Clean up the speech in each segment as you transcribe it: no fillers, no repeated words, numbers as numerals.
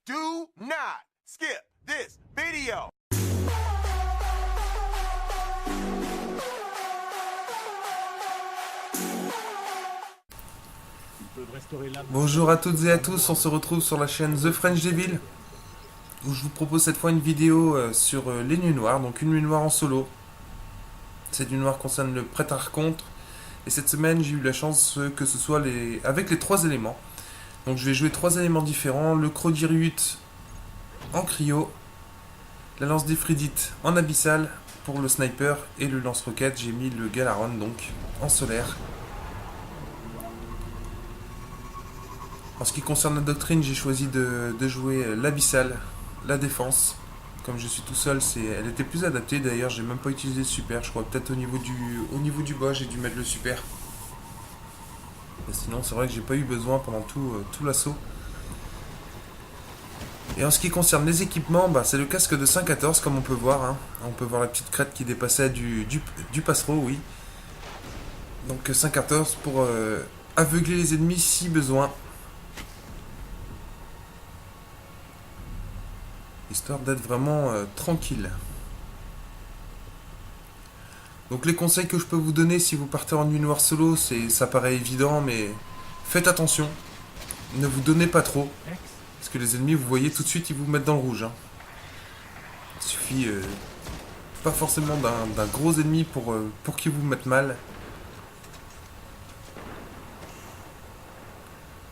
Do not skip this video. Bonjour à toutes et à tous, on se retrouve sur la chaîne The French Devil où je vous propose cette fois une vidéo sur les nuits noires, donc une nuit noire en solo. Cette nuit noire concerne le prêtre archonte et cette semaine j'ai eu la chance que ce soit avec les trois éléments. Donc je vais jouer trois éléments différents, le Crodirut en cryo, la lance d'Ephridite en abyssal pour le sniper et le lance-roquette, j'ai mis le Galaron donc en solaire. En ce qui concerne la doctrine, j'ai choisi de jouer l'abyssal, la défense. Comme je suis tout seul, elle était plus adaptée. D'ailleurs, j'ai même pas utilisé le super. Je crois peut-être au niveau du bois, j'ai dû mettre le super. Et sinon, c'est vrai que j'ai pas eu besoin pendant tout l'assaut. Et en ce qui concerne les équipements, c'est le casque de 514 comme on peut voir. Hein. On peut voir la petite crête qui dépassait du passereau, oui. Donc 514 pour aveugler les ennemis si besoin. Histoire d'être vraiment tranquille. Donc les conseils que je peux vous donner si vous partez en nuit noire solo, ça paraît évident, mais faites attention. Ne vous donnez pas trop. Parce que les ennemis, vous voyez tout de suite, ils vous mettent dans le rouge. Hein. Il suffit pas forcément d'un gros ennemi pour qu'ils vous mettent mal.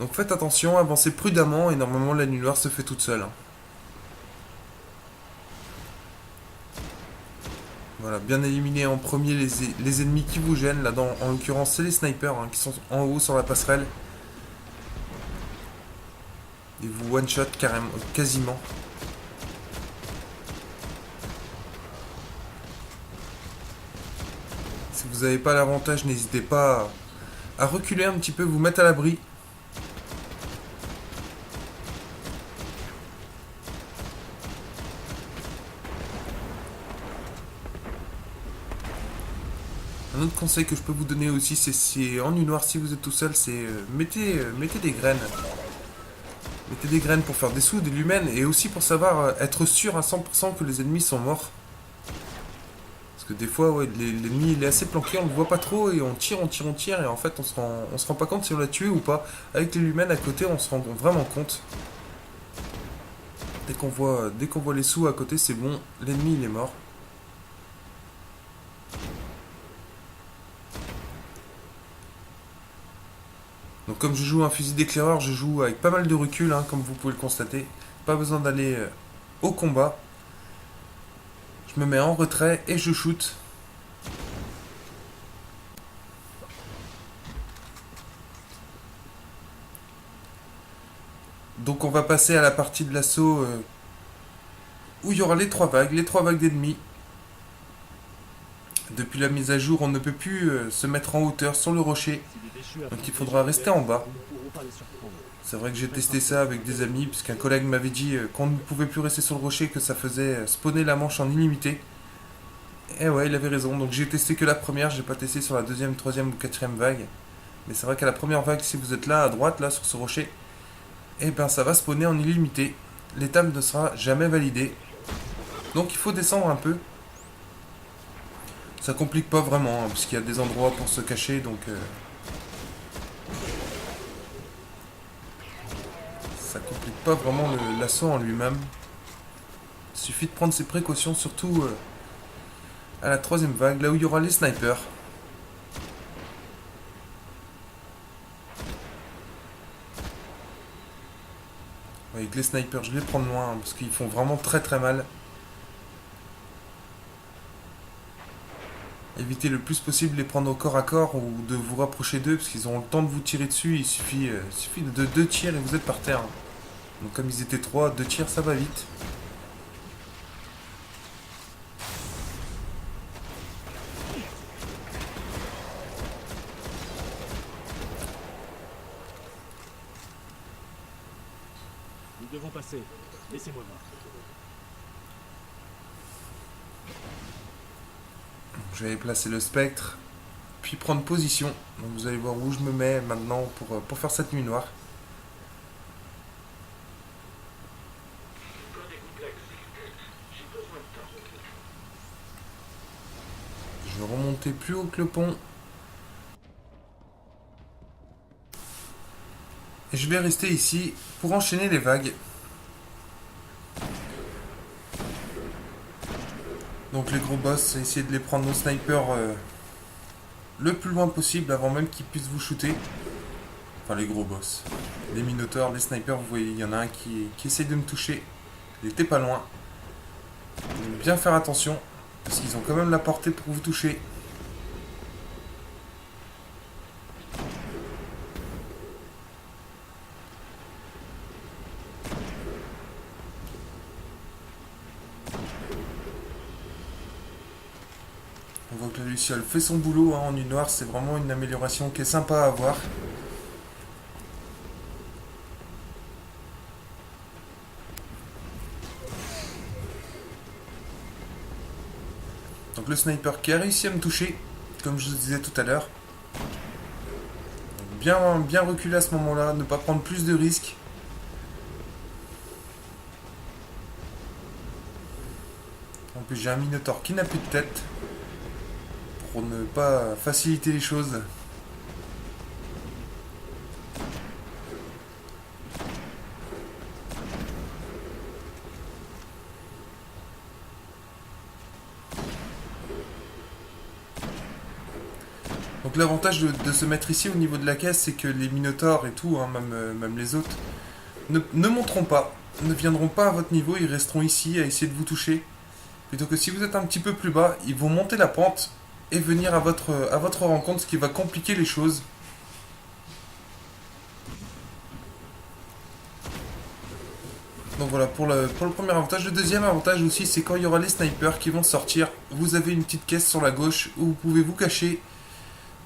Donc faites attention, avancez prudemment et normalement la nuit noire se fait toute seule. Hein. Voilà, bien éliminer en premier les ennemis qui vous gênent. Là, en l'occurrence, c'est les snipers qui sont en haut sur la passerelle. Et vous one-shot quasiment. Si vous n'avez pas l'avantage, n'hésitez pas à reculer un petit peu, vous mettre à l'abri. Un autre conseil que je peux vous donner aussi, c'est en nuit noire, si vous êtes tout seul, c'est mettez des graines. Mettez des graines pour faire des sous, des lumens, et aussi pour savoir être sûr à 100% que les ennemis sont morts. Parce que des fois, ouais, l'ennemi il est assez planqué, on le voit pas trop, et on tire, et en fait on se rend pas compte si on l'a tué ou pas. Avec les lumens à côté, on se rend vraiment compte. Dès qu'on voit les sous à côté, c'est bon, l'ennemi il est mort. Donc comme je joue un fusil d'éclaireur, je joue avec pas mal de recul, hein, comme vous pouvez le constater. Pas besoin d'aller au combat. Je me mets en retrait et je shoot. Donc on va passer à la partie de l'assaut où il y aura les trois vagues d'ennemis. Depuis la mise à jour, on ne peut plus se mettre en hauteur sur le rocher. Donc il faudra rester en bas. C'est vrai que j'ai testé ça avec des amis, puisqu'un collègue m'avait dit qu'on ne pouvait plus rester sur le rocher, que ça faisait spawner la manche en illimité. Et ouais, il avait raison. Donc j'ai testé que la première, j'ai pas testé sur la deuxième, troisième ou quatrième vague. Mais c'est vrai qu'à la première vague, si vous êtes là à droite, là sur ce rocher, eh ben ça va spawner en illimité. L'étape ne sera jamais validée. Donc il faut descendre un peu. Ça complique pas vraiment, hein, parce qu'il y a des endroits pour se cacher, donc ça complique pas vraiment l'assaut en lui-même. Il suffit de prendre ses précautions, surtout à la troisième vague, là où il y aura les snipers. Avec les snipers, je les prends de loin, hein, parce qu'ils font vraiment très très mal. Évitez le plus possible de les prendre au corps à corps ou de vous rapprocher d'eux, parce qu'ils auront le temps de vous tirer dessus. Il suffit de 2 tirs et vous êtes par terre. Donc comme ils étaient 3, 2 tirs ça va vite. Nous devons passer. Laissez-moi voir. Je vais placer le spectre, puis prendre position. Donc vous allez voir où je me mets maintenant pour faire cette nuit noire. monter plus haut que le pont. Et je vais rester ici pour enchaîner les vagues. Donc les gros boss, c'est essayer de les prendre au sniper le plus loin possible avant même qu'ils puissent vous shooter. Enfin les gros boss. Les minotaures, les snipers, vous voyez, il y en a un qui essaye de me toucher. Il était pas loin. Donc, bien faire attention, parce qu'ils ont quand même la portée pour vous toucher. On voit que la Luciole fait son boulot hein, en nuit noire, c'est vraiment une amélioration qui est sympa à avoir. Donc le sniper qui a réussi à me toucher, comme je vous disais tout à l'heure. Bien reculer à ce moment-là, ne pas prendre plus de risques. En plus j'ai un minotaure qui n'a plus de tête. Pour ne pas faciliter les choses. Donc l'avantage de se mettre ici au niveau de la caisse, c'est que les minotaures et tout, hein, même les autres, ne monteront pas, ne viendront pas à votre niveau, ils resteront ici à essayer de vous toucher. Plutôt que si vous êtes un petit peu plus bas, ils vont monter la pente et venir à votre rencontre, ce qui va compliquer les choses. Donc voilà pour le premier avantage. Le deuxième avantage aussi, c'est quand il y aura les snipers qui vont sortir, vous avez une petite caisse sur la gauche où vous pouvez vous cacher,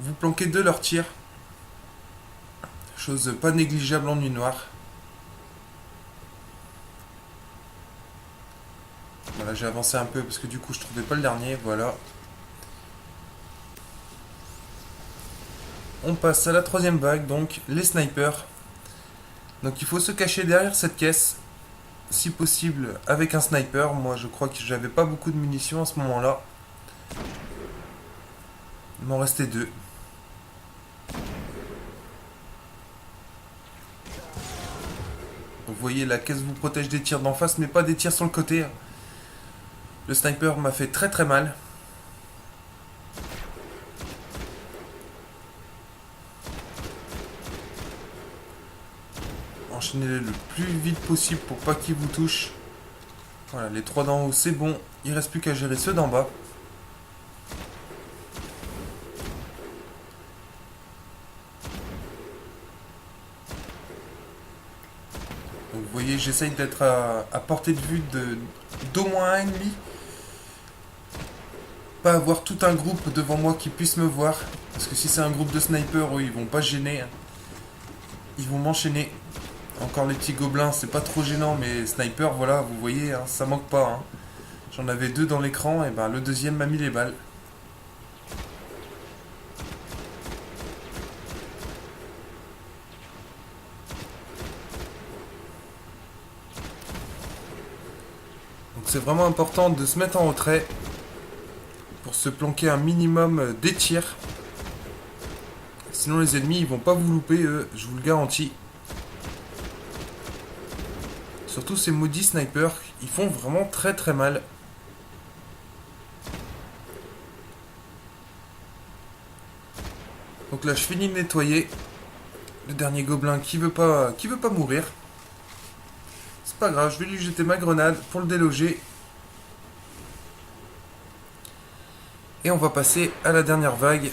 vous planquer de leurs tirs. Chose pas négligeable en nuit noire. Voilà, j'ai avancé un peu parce que du coup je trouvais pas le dernier, voilà. On passe à la troisième vague, donc les snipers. Donc il faut se cacher derrière cette caisse, si possible avec un sniper. Moi je crois que j'avais pas beaucoup de munitions à ce moment-là. Il m'en restait 2. Vous voyez, la caisse vous protège des tirs d'en face, mais pas des tirs sur le côté. Le sniper m'a fait très très mal. Enchaînez-les le plus vite possible pour pas qu'ils vous touchent. Voilà, les 3 d'en haut c'est bon. Il reste plus qu'à gérer ceux d'en bas. Donc, vous voyez, j'essaye d'être à portée de vue d'au moins un ennemi. Pas avoir tout un groupe devant moi qui puisse me voir. Parce que si c'est un groupe de snipers, eux, ils vont pas gêner. Ils vont m'enchaîner. Encore les petits gobelins, c'est pas trop gênant, mais sniper, voilà, vous voyez, hein, ça manque pas. Hein. J'en avais 2 dans l'écran, et ben le deuxième m'a mis les balles. Donc c'est vraiment important de se mettre en retrait pour se planquer un minimum des tirs. Sinon les ennemis ils vont pas vous louper, eux, je vous le garantis. Surtout ces maudits snipers, ils font vraiment très très mal. Donc là je finis de nettoyer. Le dernier gobelin qui veut pas mourir. C'est pas grave, je vais lui jeter ma grenade pour le déloger. Et on va passer à la dernière vague.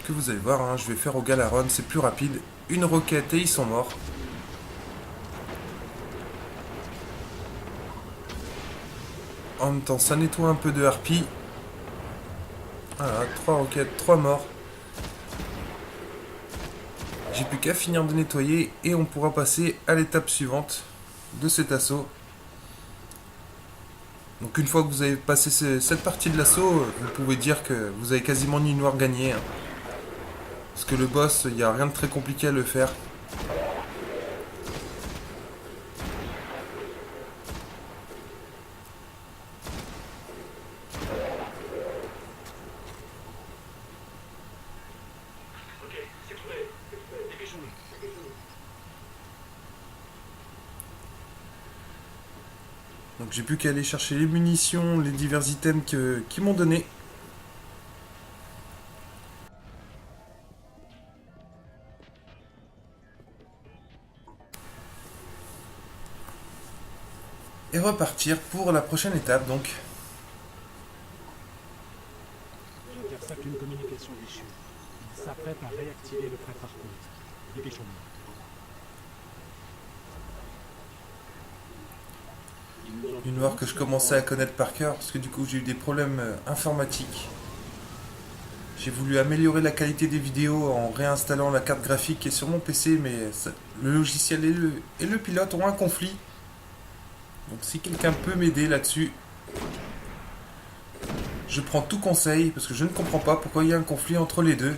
Que vous allez voir, hein, je vais faire au Galaron, c'est plus rapide. Une roquette et ils sont morts. En même temps, ça nettoie un peu de harpies. Voilà, 3 roquettes, 3 morts. J'ai plus qu'à finir de nettoyer et on pourra passer à l'étape suivante de cet assaut. Donc une fois que vous avez passé cette partie de l'assaut, vous pouvez dire que vous avez quasiment nuit noire gagné. Hein. Parce que le boss, il n'y a rien de très compliqué à le faire. Donc j'ai plus qu'à aller chercher les munitions, les divers items qu'ils m'ont donné. Et repartir pour la prochaine étape donc. J'intercepte une communication déchue. Il s'apprête à réactiver le prêt par compte. Dépêchons-nous. Une noire que je commençais à connaître par cœur parce que du coup j'ai eu des problèmes informatiques. J'ai voulu améliorer la qualité des vidéos en réinstallant la carte graphique qui est sur mon PC, mais le logiciel et le pilote ont un conflit. Donc si quelqu'un peut m'aider là-dessus, je prends tout conseil parce que je ne comprends pas pourquoi il y a un conflit entre les deux.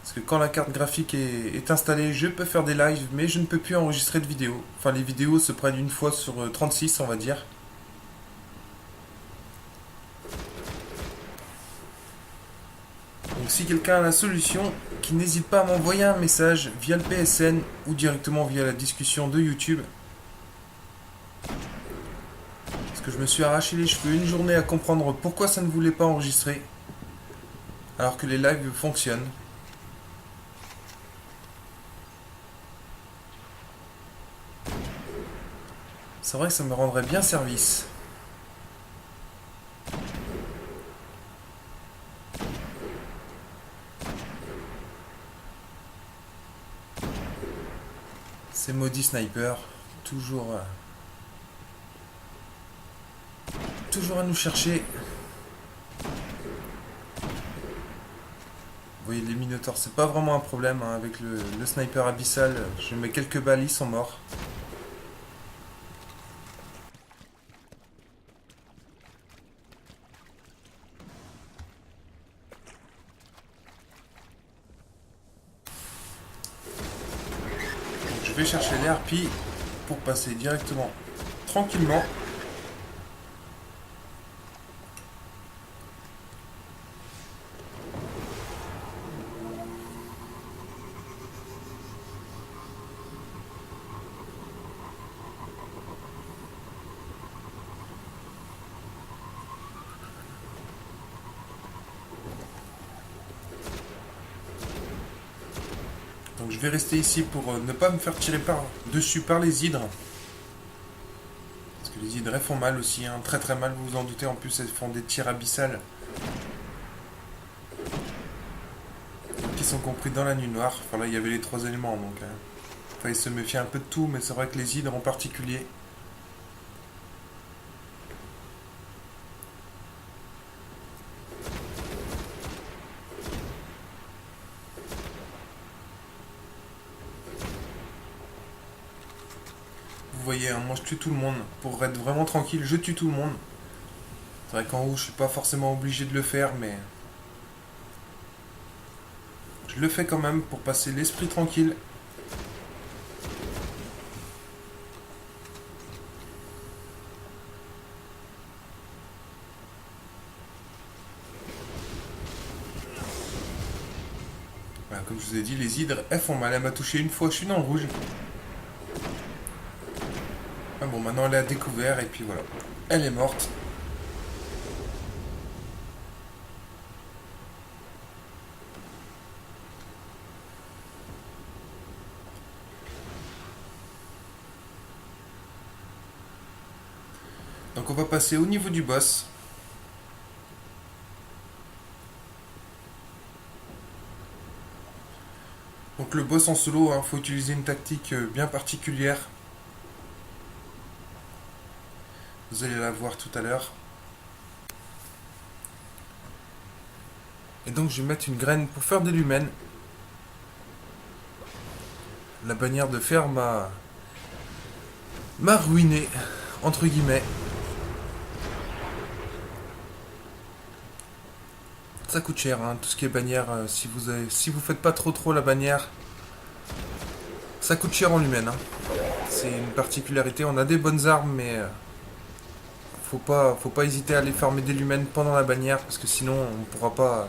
Parce que quand la carte graphique est installée, je peux faire des lives, mais je ne peux plus enregistrer de vidéos. Enfin, les vidéos se prennent une fois sur 36, on va dire. Donc si quelqu'un a la solution, qu'il n'hésite pas à m'envoyer un message via le PSN ou directement via la discussion de YouTube. Parce que je me suis arraché les cheveux une journée à comprendre pourquoi ça ne voulait pas enregistrer. Alors que les lives fonctionnent. C'est vrai que ça me rendrait bien service. Ces maudits snipers, toujours à nous chercher. Vous voyez, les minotaures, c'est pas vraiment un problème hein, avec le sniper abyssal. Je mets quelques balles, ils sont morts. Je vais chercher les harpies pour passer directement tranquillement. Donc je vais rester ici pour ne pas me faire tirer dessus par les hydres. Parce que les hydres elles font mal aussi, hein, très très mal, vous vous en doutez, en plus elles font des tirs abyssales. Qui sont compris dans la nuit noire. Enfin là il y avait les trois éléments donc fallait se méfier un peu de tout, mais c'est vrai que les hydres en particulier. Vous voyez, hein, moi je tue tout le monde. Pour être vraiment tranquille, je tue tout le monde. C'est vrai qu'en haut, je suis pas forcément obligé de le faire, mais... je le fais quand même pour passer l'esprit tranquille. Voilà, comme je vous ai dit, les hydres, elles font mal. Elle m'a touché une fois, je suis dans le rouge. Ah bon, maintenant elle est à découvert et puis voilà. Elle est morte. Donc on va passer au niveau du boss. Donc le boss en solo, il faut utiliser une tactique bien particulière. Vous allez la voir tout à l'heure. Et donc je vais mettre une graine pour faire des lumens. La bannière de fer m'a ruiné, entre guillemets. Ça coûte cher, hein, tout ce qui est bannière. Si vous faites pas trop la bannière, ça coûte cher en lumen. Hein. C'est une particularité. On a des bonnes armes, mais faut pas hésiter à aller farmer des lumens pendant la bannière, parce que sinon on pourra pas.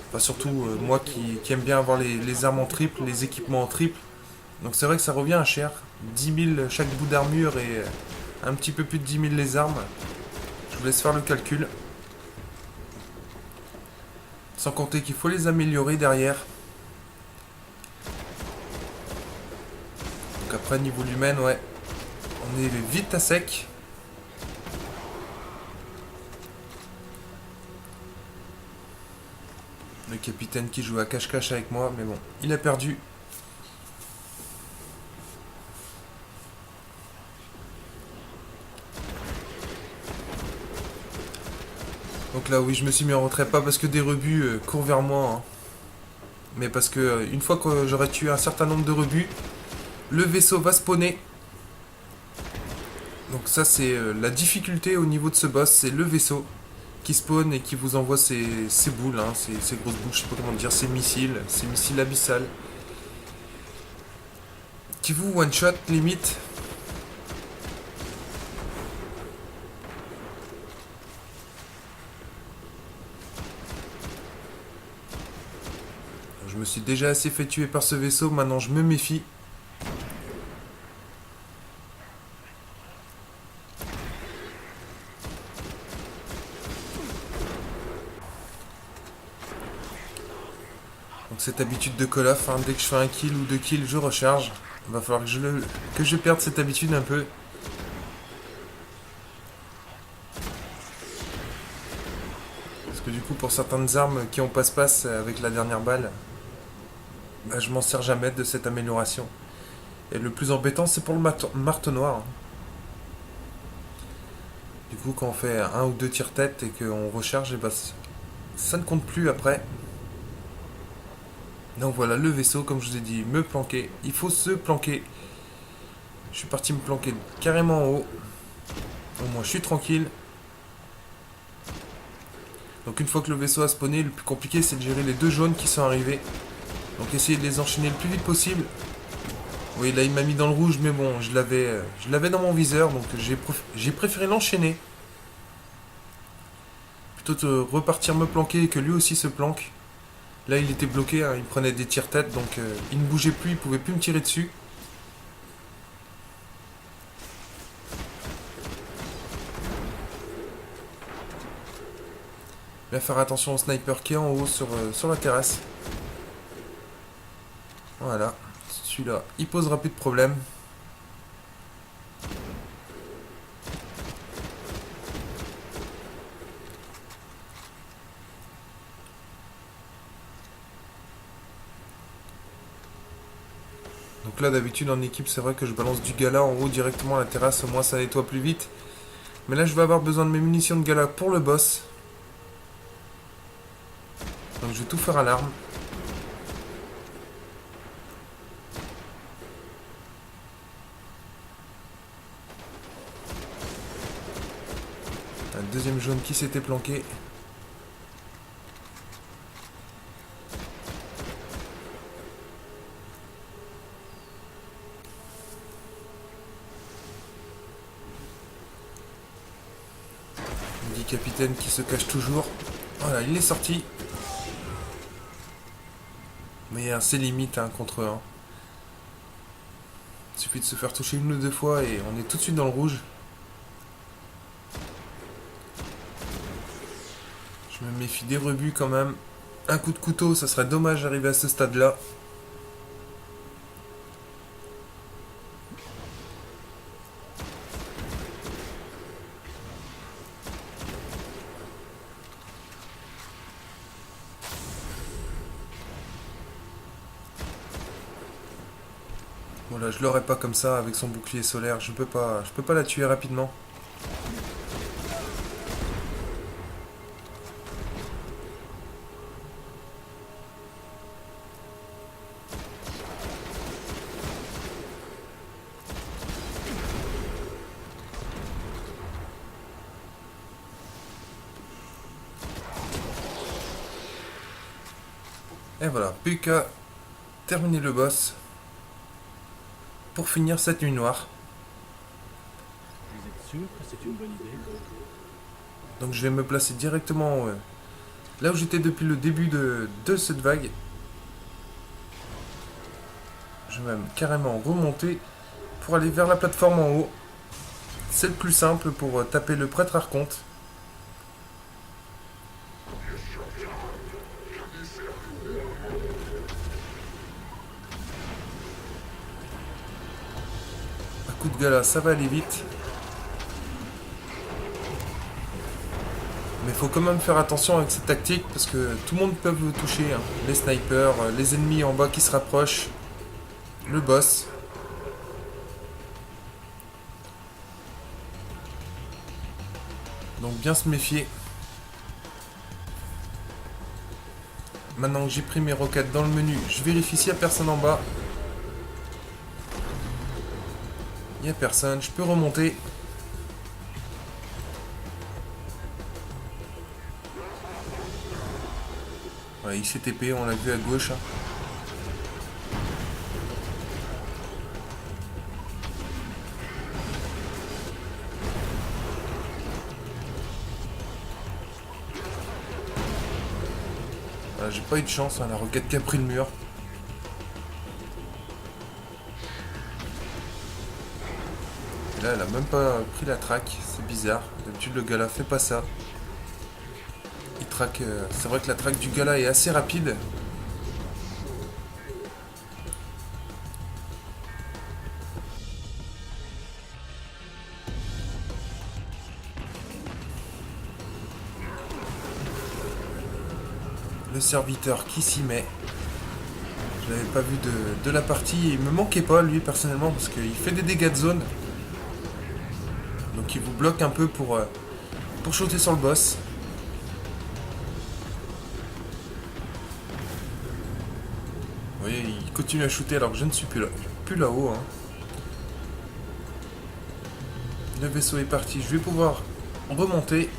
Enfin, surtout moi qui aime bien avoir les armes en triple, les équipements en triple. Donc c'est vrai que ça revient à cher. 10 000 chaque bout d'armure et un petit peu plus de 10 000 les armes. Je vous laisse faire le calcul. Sans compter qu'il faut les améliorer derrière. Donc après niveau l'humaine, ouais. On est vite à sec. Le capitaine qui joue à cache-cache avec moi, mais bon, il a perdu. Donc là, oui, je me suis mis en retrait, pas parce que des rebuts courent vers moi, hein, mais parce que une fois que j'aurai tué un certain nombre de rebuts, le vaisseau va spawner. Donc ça, c'est la difficulté au niveau de ce boss, c'est le vaisseau qui spawn et qui vous envoie ces boules, hein, ces grosses boules, je sais pas comment dire, ces missiles abyssales, qui vous one-shot limite. Je me suis déjà assez fait tuer par ce vaisseau, maintenant je me méfie. Donc cette habitude de Call of, hein, dès que je fais un kill ou 2 kills, je recharge. Il va falloir que je perde cette habitude un peu. Parce que du coup, pour certaines armes qui ont passe-passe avec la dernière balle, bah, je m'en sers jamais de cette amélioration. Et le plus embêtant, c'est pour le marteau noir. Du coup, quand on fait 1 ou 2 tire-tête et qu'on recharge, et bah, ça ne compte plus après. Donc voilà, le vaisseau, comme je vous ai dit, me planquer. Il faut se planquer. Je suis parti me planquer carrément en haut. Au moins, je suis tranquille. Donc une fois que le vaisseau a spawné, le plus compliqué, c'est de gérer les 2 jaunes qui sont arrivés. Donc essayez de les enchaîner le plus vite possible. Oui, là, il m'a mis dans le rouge, mais bon, je l'avais dans mon viseur, donc j'ai préféré l'enchaîner. Plutôt que de repartir me planquer et que lui aussi se planque. Là, il était bloqué, hein, il prenait des tire-têtes, donc il ne bougeait plus, il pouvait plus me tirer dessus. Bien faire attention au sniper qui est en haut sur la terrasse. Voilà, celui-là, il posera plus de problème. Donc là, d'habitude, en équipe, c'est vrai que je balance du gala en haut directement à la terrasse, au moins ça nettoie plus vite. Mais là, je vais avoir besoin de mes munitions de gala pour le boss. Donc je vais tout faire à l'arme. Un deuxième jaune qui s'était planqué. Capitaine qui se cache toujours. Voilà, il est sorti. Mais c'est limite hein, contre eux. Hein. Il suffit de se faire toucher 1 ou 2 fois et on est tout de suite dans le rouge. Je me méfie des rebuts quand même. Un coup de couteau, ça serait dommage d'arriver à ce stade-là. Voilà, je l'aurais pas comme ça avec son bouclier solaire. Je peux pas la tuer rapidement. Et voilà, plus qu'à terminer le boss pour finir cette nuit noire. Vous êtes sûr que c'est une bonne idée? Donc je vais me placer directement là où j'étais depuis le début de cette vague. Je vais même carrément remonter pour aller vers la plateforme en haut. C'est le plus simple pour taper le prêtre archonte. Un coup de gala, ça va aller vite. Mais il faut quand même faire attention avec cette tactique parce que tout le monde peut vous toucher. Hein. Les snipers, les ennemis en bas qui se rapprochent, le boss. Donc bien se méfier. Maintenant que j'ai pris mes roquettes dans le menu, je vérifie s'il n'y a personne en bas. Il n'y a personne, je peux remonter. Ouais, il s'est TP, on l'a vu à gauche. Hein. Voilà, j'ai pas eu de chance, hein, la roquette qui a pris le mur. Et là, elle a même pas pris la traque, c'est bizarre. D'habitude, le gars là fait pas ça. Il traque. C'est vrai que la traque du gars là est assez rapide. Le serviteur qui s'y met. Je l'avais pas vu de la partie. Il me manquait pas lui personnellement parce qu'il fait des dégâts de zone. Donc il vous bloque un peu pour shooter sur le boss. Vous voyez, il continue à shooter alors que je ne suis plus là-haut. Hein. Le vaisseau est parti. Je vais pouvoir remonter.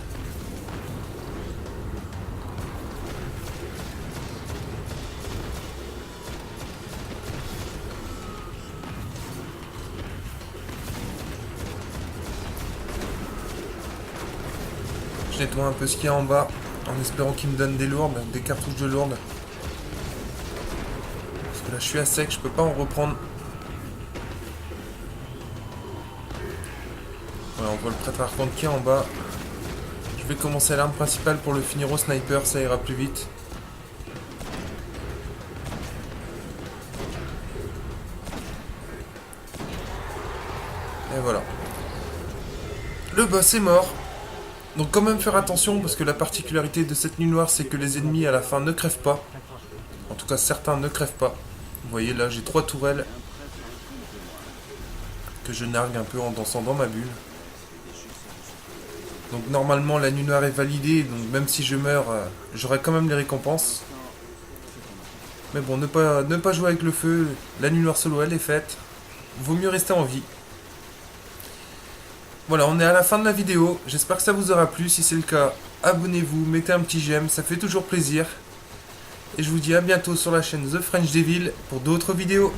Je nettoie un peu ce qu'il y a en bas, en espérant qu'il me donne des lourdes, des cartouches de lourdes. Parce que là je suis à sec, je peux pas en reprendre. Voilà, on voit le prêtre archonte qui est en bas. Je vais commencer l'arme principale pour le finir au sniper, ça ira plus vite. Et voilà. Le boss est mort. Donc quand même faire attention parce que la particularité de cette nuit noire c'est que les ennemis à la fin ne crèvent pas. En tout cas certains ne crèvent pas. Vous voyez là j'ai 3 tourelles que je nargue un peu en dansant dans ma bulle. Donc normalement la nuit noire est validée, donc même si je meurs j'aurai quand même les récompenses. Mais bon ne pas jouer avec le feu, la nuit noire solo elle est faite. Vaut mieux rester en vie. Voilà, on est à la fin de la vidéo. J'espère que ça vous aura plu. Si c'est le cas, abonnez-vous, mettez un petit j'aime, ça fait toujours plaisir. Et je vous dis à bientôt sur la chaîne The French Devil pour d'autres vidéos.